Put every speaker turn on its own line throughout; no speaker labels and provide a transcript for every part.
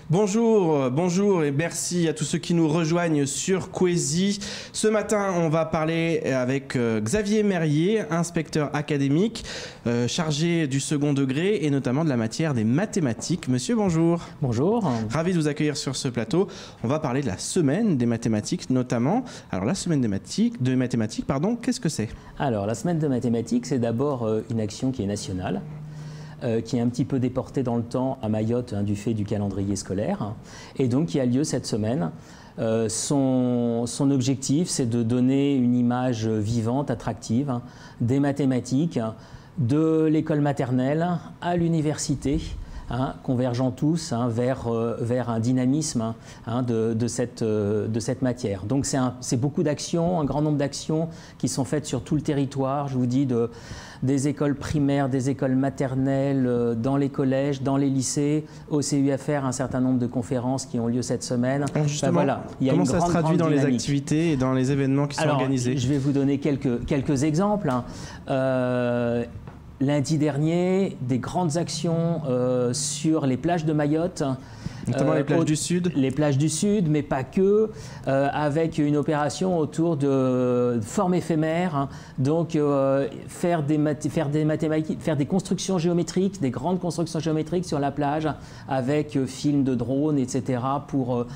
Bonjour et merci à tous ceux qui nous rejoignent sur Kwezi. Ce matin, on va parler avec Xavier Merrier, inspecteur académique, chargé du second degré et notamment de la matière des mathématiques. Monsieur, bonjour.
Bonjour.
Ravi de vous accueillir sur ce plateau. On va parler de la semaine des mathématiques notamment. Alors la semaine des mathématiques, qu'est-ce que c'est?
Alors la semaine de mathématiques, c'est d'abord une action qui est nationale. Qui est un petit peu déporté dans le temps à Mayotte du fait du calendrier scolaire, et donc qui a lieu cette semaine. Son objectif, c'est de donner une image vivante, attractive, des mathématiques, de l'école maternelle à l'université, convergeant tous vers un dynamisme de cette matière. Donc c'est beaucoup d'actions, un grand nombre d'actions qui sont faites sur tout le territoire, je vous dis, des écoles primaires, des écoles maternelles, dans les collèges, dans les lycées, au CUFR, un certain nombre de conférences qui ont lieu cette semaine.
Justement, voilà, comment ça se traduit dans les activités et dans les événements qui sont organisés? Je
vais vous donner quelques exemples. Lundi dernier, des grandes actions sur les plages de Mayotte.
Notamment les plages du Sud.
Les plages du Sud, mais pas que, avec une opération autour de formes éphémères. Donc, faire des constructions géométriques, des grandes constructions géométriques sur la plage, avec film de drone, etc., pour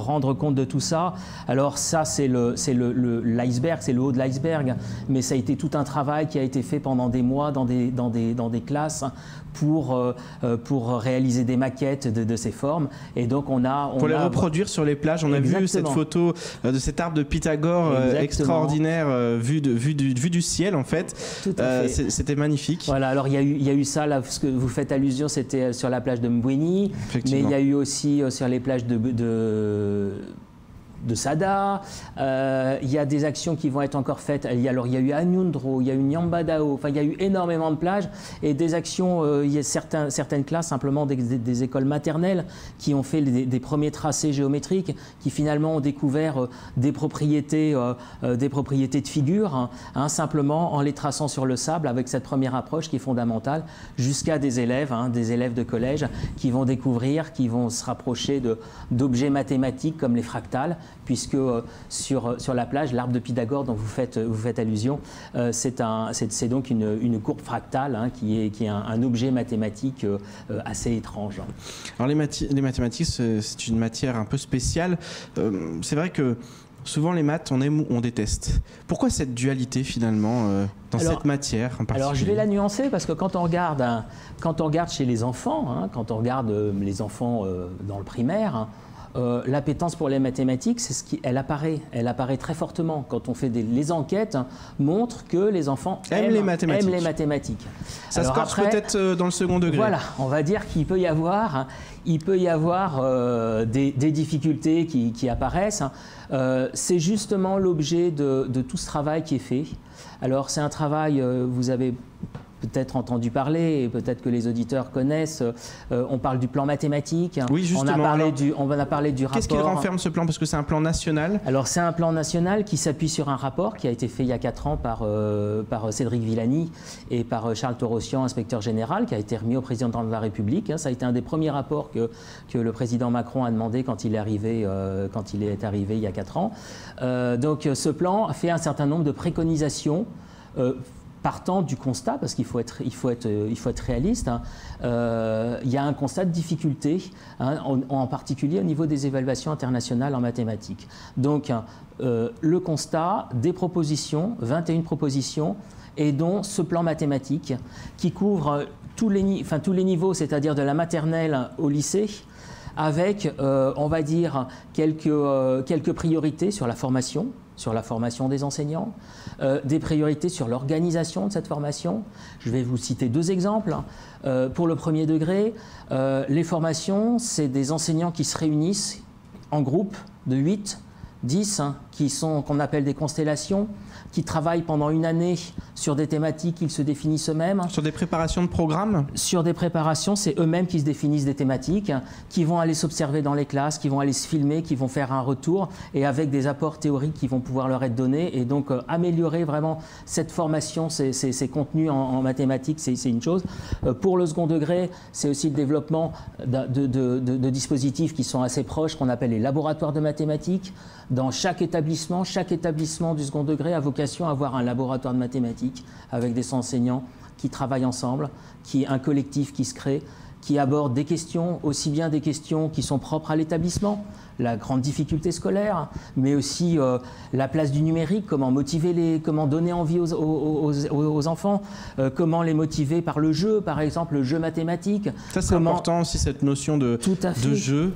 rendre compte de tout ça. Alors ça, c'est l'iceberg, c'est le haut de l'iceberg, mais ça a été tout un travail qui a été fait pendant des mois dans des classes pour réaliser des maquettes de ces formes. Et donc
pour les reproduire sur les plages. On a vu cette photo de cet arbre de Pythagore extraordinaire vu du ciel en fait. C'était magnifique.
Voilà, alors il y a eu ça, là, ce que vous faites allusion, c'était sur la plage de Mbweni, mais il y a eu aussi sur les plages de Sada, il y a des actions qui vont être encore faites. Il y a eu Anyundro, il y a eu Nyambadao, enfin il y a eu énormément de plages et des actions, il y a certaines classes, simplement des écoles maternelles qui ont fait des premiers tracés géométriques, qui finalement ont découvert des propriétés de figures, simplement en les traçant sur le sable avec cette première approche qui est fondamentale, jusqu'à des élèves de collège qui vont découvrir, qui vont se rapprocher d'objets mathématiques comme les fractales, puisque sur la plage, l'arbre de Pythagore dont vous faites allusion, c'est donc une courbe fractale qui est un objet mathématique assez étrange.
Alors les mathématiques, c'est une matière un peu spéciale. C'est vrai que souvent les maths, on aime ou on déteste. Pourquoi cette dualité finalement dans cette matière en particulier?
Alors je vais la nuancer parce que quand on regarde chez les enfants, quand on regarde les enfants dans le primaire, l'appétence pour les mathématiques, elle apparaît très fortement. Quand on fait les enquêtes, montrent que les enfants aiment les mathématiques.
Ça se corse peut-être dans le second degré.
Voilà, on va dire qu'il peut y avoir, des difficultés qui apparaissent. C'est justement l'objet de tout ce travail qui est fait. Alors c'est un travail, vous avez peut-être entendu parler, et peut-être que les auditeurs connaissent, on parle du plan mathématique.
Oui, justement.
On a parlé du rapport.
Qu'est-ce qu'il renferme ce plan? Parce que c'est un plan national.
Alors c'est un plan national qui s'appuie sur un rapport qui a été fait il y a 4 ans par Cédric Villani et par Charles Torossian, inspecteur général, qui a été remis au président de la République. Ça a été un des premiers rapports que le président Macron a demandé quand il est arrivé il y a 4 ans. Donc ce plan a fait un certain nombre de préconisations partant du constat, parce qu'il faut être réaliste, il y a un constat de difficulté, en particulier au niveau des évaluations internationales en mathématiques. Donc, le constat, des propositions, 21 propositions, et dont ce plan mathématique qui couvre tous les niveaux, c'est-à-dire de la maternelle au lycée, avec, on va dire, quelques priorités sur la formation des enseignants, des priorités sur l'organisation de cette formation. Je vais vous citer 2 exemples. Pour le premier degré, les formations, c'est des enseignants qui se réunissent en groupe de 8, 10, qu'on appelle des constellations, qui travaillent pendant une année sur des thématiques qu'ils se définissent eux-mêmes.
Sur des préparations de programmes?
Sur des préparations, c'est eux-mêmes qui se définissent des thématiques, qui vont aller s'observer dans les classes, qui vont aller se filmer, qui vont faire un retour, et avec des apports théoriques qui vont pouvoir leur être donnés, et donc améliorer vraiment cette formation, ces contenus en mathématiques, c'est une chose. Pour le second degré, c'est aussi le développement de dispositifs qui sont assez proches, qu'on appelle les laboratoires de mathématiques. Dans chaque établissement du second degré a vocation à avoir un laboratoire de mathématiques avec des enseignants qui travaillent ensemble, un collectif qui se crée, qui aborde des questions, aussi bien des questions qui sont propres à l'établissement, la grande difficulté scolaire, mais aussi la place du numérique, comment motiver comment donner envie aux enfants, comment les motiver par le jeu, par exemple le jeu mathématique.
Ça c'est important aussi, cette notion de jeu,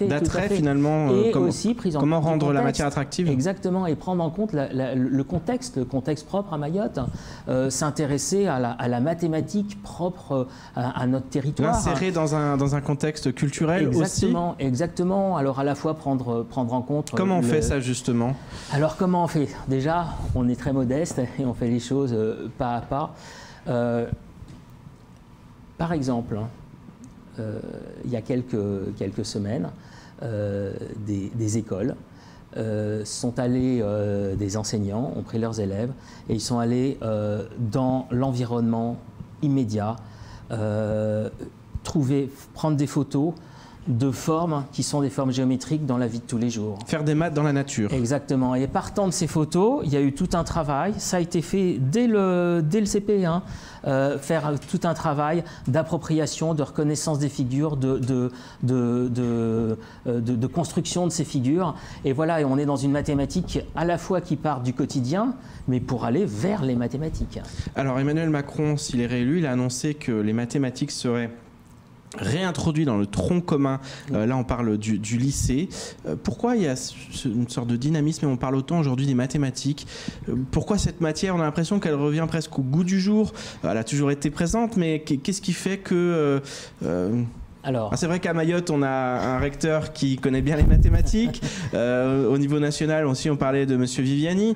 d'attrait finalement,
et aussi prise en
comment
compte
rendre la matière attractive.
Exactement, et prendre en compte le contexte propre à Mayotte, s'intéresser à la mathématique propre à notre territoire.
L'insérer dans un contexte culturel aussi.
Exactement, alors à la fois prendre en compte...
Comment on fait ça justement?
Alors comment on fait? Déjà, on est très modeste et on fait les choses pas à pas. Par exemple, il y a quelques semaines, des écoles sont allés, des enseignants ont pris leurs élèves et ils sont allés dans l'environnement immédiat, prendre des photos de formes qui sont des formes géométriques dans la vie de tous les jours.
Faire des maths dans la nature.
Exactement. Et partant de ces photos, il y a eu tout un travail. Ça a été fait dès le CP, hein, faire tout un travail d'appropriation, de reconnaissance des figures, de construction de ces figures. Et voilà, et on est dans une mathématique à la fois qui part du quotidien, mais pour aller vers les mathématiques.
Alors Emmanuel Macron, s'il est réélu, il a annoncé que les mathématiques seraient réintroduit dans le tronc commun, là on parle du lycée. Pourquoi il y a une sorte de dynamisme et on parle autant aujourd'hui des mathématiques? Pourquoi cette matière, on a l'impression qu'elle revient presque au goût du jour? Elle a toujours été présente, mais qu'est-ce qui fait que... c'est vrai qu'à Mayotte, on a un recteur qui connaît bien les mathématiques. Au niveau national aussi, on parlait de M. Viviani.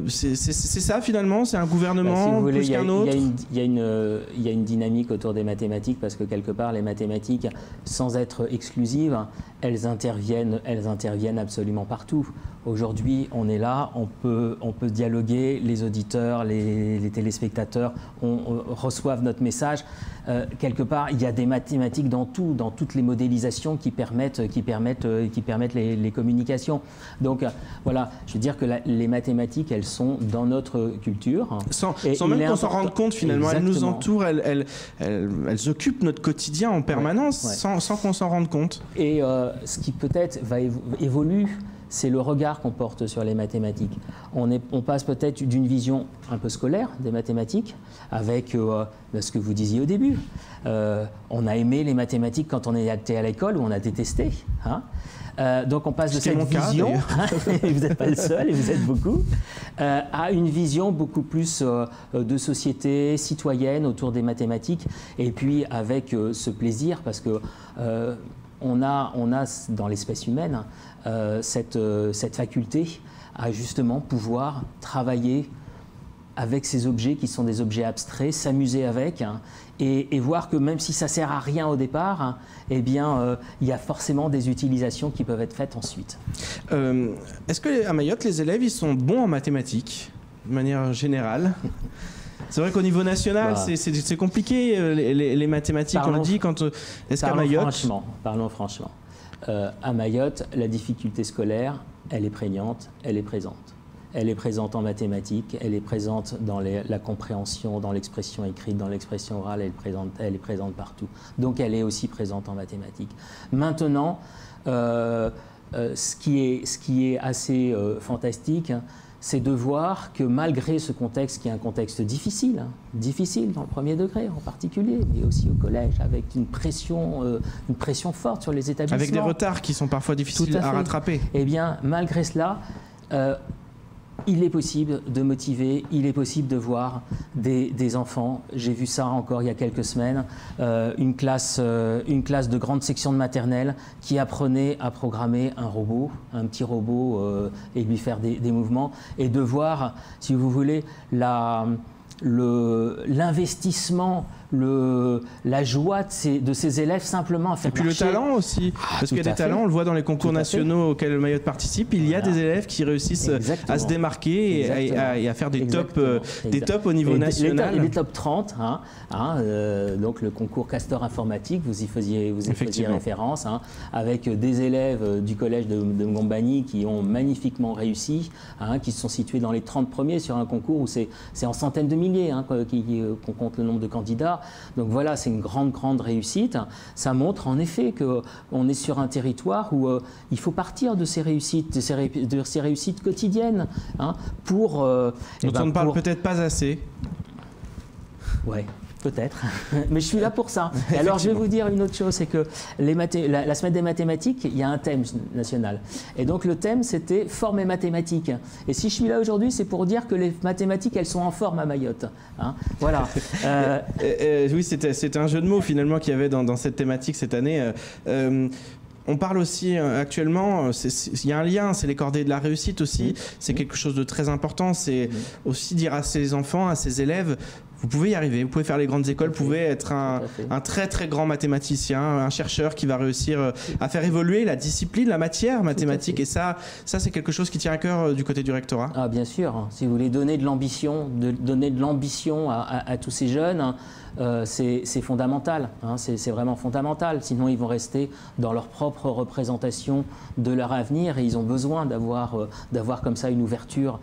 C'est ça finalement? C'est un gouvernement plus qu'un autre?
Il y a une dynamique autour des mathématiques parce que quelque part, les mathématiques, sans être exclusives, elles interviennent absolument partout. Aujourd'hui, on est là, on peut dialoguer, les auditeurs, les téléspectateurs reçoivent notre message. Quelque part, il y a des mathématiques dans toutes les modélisations qui permettent les communications. Donc voilà, je veux dire que les mathématiques, elles sont dans notre culture.
Sans même qu'on s'en rende compte finalement. Exactement. Elles nous entourent, elles occupent notre quotidien en permanence, ouais. sans qu'on s'en rende compte.
Et ce qui peut-être évolue, c'est le regard qu'on porte sur les mathématiques. On passe peut-être d'une vision un peu scolaire des mathématiques, avec ce que vous disiez au début. On a aimé les mathématiques quand on était à l'école, où on a détesté. Hein. Donc on passe de cette vision, et vous n'êtes pas le seul, et vous êtes beaucoup, à une vision beaucoup plus de société citoyenne autour des mathématiques, et puis avec ce plaisir, parce que on a dans l'espèce humaine cette faculté à justement pouvoir travailler avec ces objets qui sont des objets abstraits, s'amuser avec, hein, et voir que même si ça ne sert à rien au départ, hein, eh bien, il y a forcément des utilisations qui peuvent être faites ensuite.
Est-ce qu'à Mayotte, les élèves ils sont bons en mathématiques, de manière générale? C'est vrai qu'au niveau national, c'est compliqué, les mathématiques, on le dit. Est-ce qu'à Mayotte...
Parlons franchement. À Mayotte, la difficulté scolaire, elle est prégnante, elle est présente. Elle est présente en mathématiques, elle est présente dans la compréhension, dans l'expression écrite, dans l'expression orale, elle est présente partout. Donc elle est aussi présente en mathématiques. Maintenant, ce qui est assez fantastique, c'est de voir que malgré ce contexte qui est un contexte difficile dans le premier degré en particulier, mais aussi au collège, avec une pression forte sur les établissements.
Avec des retards qui sont parfois difficiles à rattraper.
Eh bien, malgré cela, il est possible de motiver, il est possible de voir des enfants. J'ai vu ça encore il y a quelques semaines, une classe de grande section de maternelle qui apprenait à programmer un robot, un petit robot, et lui faire des mouvements, et de voir, si vous voulez, l'investissement, la joie de ces élèves simplement à faire marcher.
Et puis le talent aussi, parce qu'il y a des talents, on le voit dans les concours nationaux auxquels le Mayotte participe, il y a des élèves qui réussissent à se démarquer et à faire des tops au niveau national.
Les top 30, donc le concours Castor Informatique, vous y faisiez référence, avec des élèves du collège de Ngombani qui ont magnifiquement réussi, qui se sont situés dans les 30 premiers sur un concours où c'est en centaines de milliers qu'on compte le nombre de candidats. Donc voilà, c'est une grande réussite. Ça montre en effet qu'on est sur un territoire où il faut partir de ces réussites, de ces réussites quotidiennes pour...
dont on ne parle peut-être pas assez.
Ouais. Peut-être, mais je suis là pour ça. Et alors je vais vous dire une autre chose, c'est que la semaine des mathématiques, il y a un thème national. Et donc le thème, c'était forme et mathématiques. Et si je suis là aujourd'hui, c'est pour dire que les mathématiques, elles sont en forme à Mayotte. Voilà.
Oui, c'était un jeu de mots finalement qu'il y avait dans cette thématique cette année. On parle aussi actuellement, il y a un lien, c'est les cordées de la réussite aussi, c'est quelque chose de très important, c'est aussi dire à ses enfants, à ses élèves, vous pouvez y arriver, vous pouvez faire les grandes écoles, vous pouvez être un très grand mathématicien, un chercheur qui va réussir à faire évoluer la discipline, la matière mathématique. Et ça c'est quelque chose qui tient à cœur du côté du rectorat.
Ah, bien sûr, si vous voulez donner de l'ambition, à tous ces jeunes, c'est fondamental, c'est vraiment fondamental. Sinon, ils vont rester dans leur propre représentation de leur avenir et ils ont besoin d'avoir comme ça une ouverture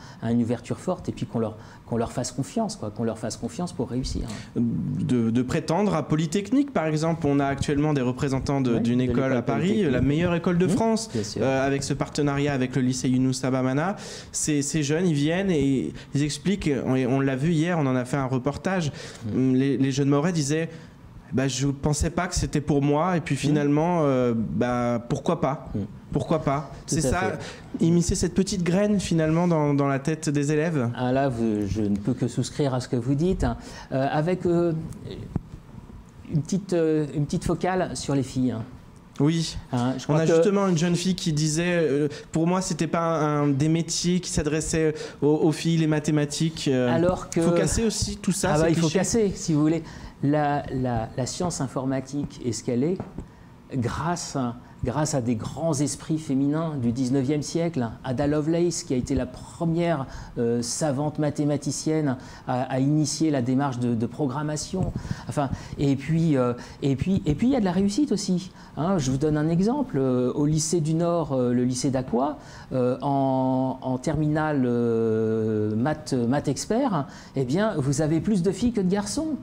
forte et puis qu'on leur fasse confiance, qu'on leur fasse confiance pour réussir.
De prétendre à Polytechnique, par exemple, on a actuellement des représentants d'une école à Paris, la meilleure école de France, avec ce partenariat avec le lycée Younous Abamana. Ces jeunes, ils viennent et ils expliquent, on l'a vu hier, on en a fait un reportage, les jeunes Mahorais disaient je ne pensais pas que c'était pour moi et puis finalement pourquoi pas. Pourquoi pas? C'est ça, immiscer cette petite graine finalement dans la tête des élèves.
Ah là, je ne peux que souscrire à ce que vous dites, avec une petite focale sur les filles.
Oui, on a justement une jeune fille qui disait pour moi c'était pas des métiers qui s'adressaient aux filles, les mathématiques.
Alors que...
Il faut casser aussi tout ça.
Il faut casser, si vous voulez. La science informatique est ce qu'elle est grâce à des grands esprits féminins du 19e siècle. Ada Lovelace, qui a été la première savante mathématicienne à initier la démarche de programmation. Et puis il y a de la réussite aussi. Je vous donne un exemple. Au lycée du Nord, le lycée d'Aqua, en terminale maths expert, vous avez plus de filles que de garçons.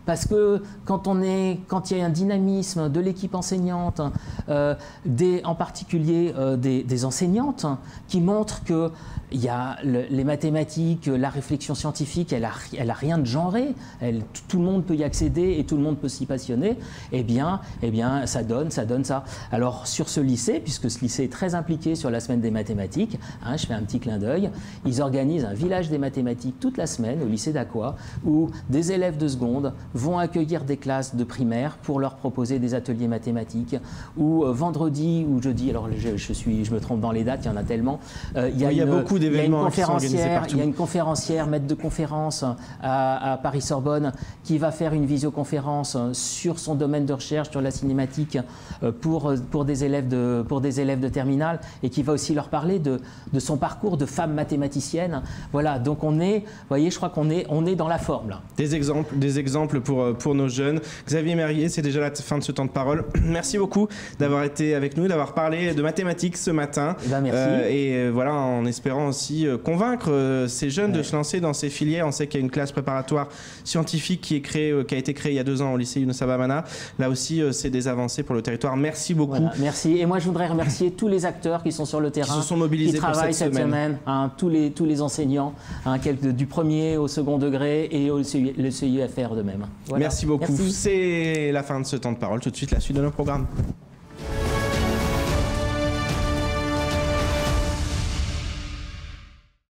Parce que quand il y a un dynamisme de l'équipe enseignante, en particulier des enseignantes, qui montrent que les mathématiques, la réflexion scientifique, elle a rien de genré, tout le monde peut y accéder et tout le monde peut s'y passionner, ça donne ça. Alors sur ce lycée, puisque ce lycée est très impliqué sur la semaine des mathématiques, je fais un petit clin d'œil, ils organisent un village des mathématiques toute la semaine au lycée d'Aqua, où des élèves de seconde vont accueillir des classes de primaire pour leur proposer des ateliers mathématiques, ou vendredi ou jeudi, alors je me trompe dans les dates, il y en a tellement, il y a beaucoup d'événements qui sont organisés partout. Il y a une conférencière, maître de conférence à Paris-Sorbonne, qui va faire une visioconférence sur son domaine de recherche, sur la cinématique, pour des élèves de terminale, et qui va aussi leur parler de son parcours de femme mathématicienne. Voilà, donc je crois qu'on est dans la forme là.
Des exemples pour nos jeunes. Xavier Merrier, c'est déjà la fin de ce temps de parole. Merci beaucoup d'avoir été avec nous, d'avoir parlé de mathématiques ce matin.
Merci.
Et voilà, en espérant aussi convaincre ces jeunes de se lancer dans ces filières. On sait qu'il y a une classe préparatoire scientifique qui a été créée il y a 2 ans au lycée Younous Abamana. Là aussi, c'est des avancées pour le territoire. Merci beaucoup.
Voilà, merci. Et moi, je voudrais remercier tous les acteurs qui sont sur le terrain,
qui se sont mobilisés
qui travaillent cette semaine, tous les enseignants, du premier au second degré et le CIUFR de même. Voilà.
Merci beaucoup. C'est la fin de ce temps de parole. Tout de suite, la suite de nos programmes.